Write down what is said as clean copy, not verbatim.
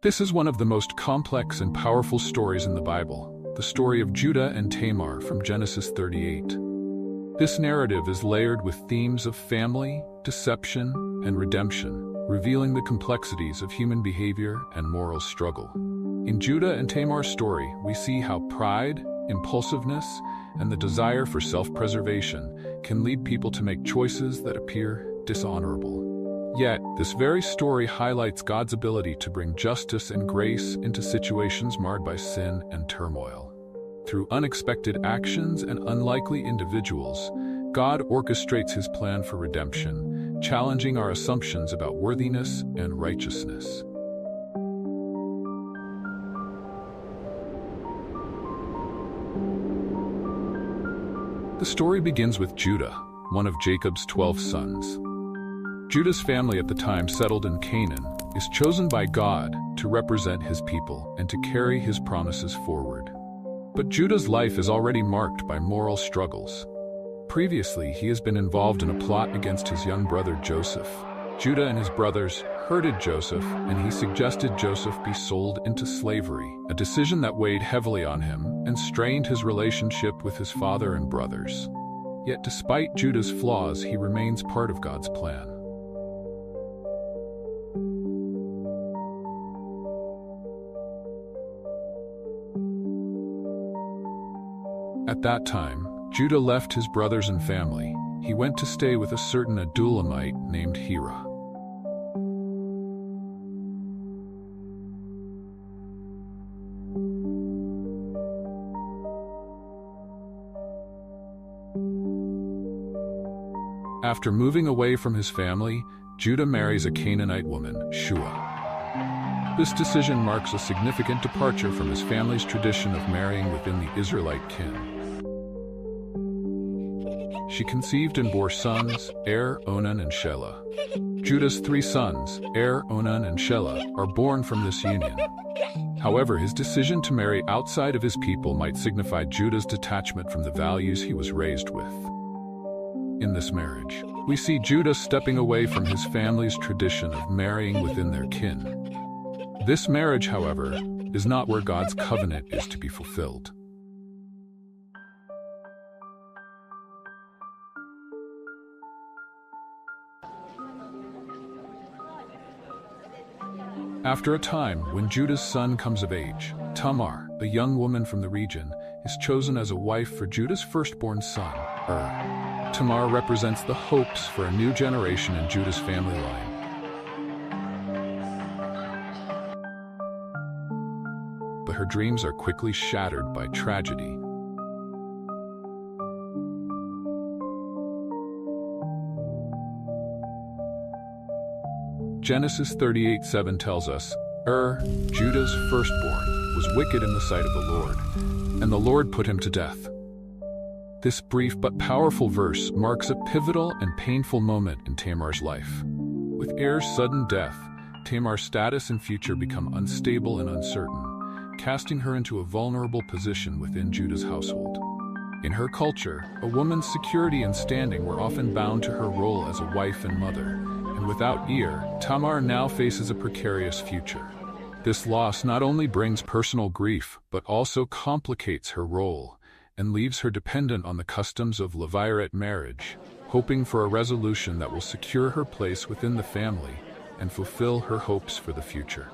This is one of the most complex and powerful stories in the Bible, the story of Judah and Tamar from Genesis 38. This narrative is layered with themes of family, deception, and redemption, revealing the complexities of human behavior and moral struggle. In Judah and Tamar's story, we see how pride, impulsiveness, and the desire for self-preservation can lead people to make choices that appear dishonorable. Yet, this very story highlights God's ability to bring justice and grace into situations marred by sin and turmoil. Through unexpected actions and unlikely individuals, God orchestrates His plan for redemption, challenging our assumptions about worthiness and righteousness. The story begins with Judah, one of Jacob's 12 sons. Judah's family at the time settled in Canaan is chosen by God to represent His people and to carry His promises forward. But Judah's life is already marked by moral struggles. Previously, he has been involved in a plot against his young brother Joseph. Judah and his brothers hurted Joseph, and he suggested Joseph be sold into slavery, a decision that weighed heavily on him and strained his relationship with his father and brothers. Yet despite Judah's flaws, he remains part of God's plan. At that time, Judah left his brothers and family. He went to stay with a certain Adullamite named Hira. After moving away from his family, Judah marries a Canaanite woman, Shua. This decision marks a significant departure from his family's tradition of marrying within the Israelite kin. She conceived and bore sons, Onan, and Shelah. Judah's 3 sons, Onan, and Shelah, are born from this union. However, his decision to marry outside of his people might signify Judah's detachment from the values he was raised with. In this marriage, we see Judah stepping away from his family's tradition of marrying within their kin. This marriage, however, is not where God's covenant is to be fulfilled. After a time, when Judah's son comes of age, Tamar, a young woman from the region, is chosen as a wife for Judah's firstborn son, Tamar represents the hopes for a new generation in Judah's family line. But her dreams are quickly shattered by tragedy. Genesis 38:7 tells us, Judah's firstborn, was wicked in the sight of the Lord, and the Lord put him to death. This brief but powerful verse marks a pivotal and painful moment in Tamar's life. With Er's sudden death, Tamar's status and future become unstable and uncertain, casting her into a vulnerable position within Judah's household. In her culture, a woman's security and standing were often bound to her role as a wife and mother, and without Tamar now faces a precarious future. This loss not only brings personal grief, but also complicates her role and leaves her dependent on the customs of Levirate marriage, hoping for a resolution that will secure her place within the family and fulfill her hopes for the future.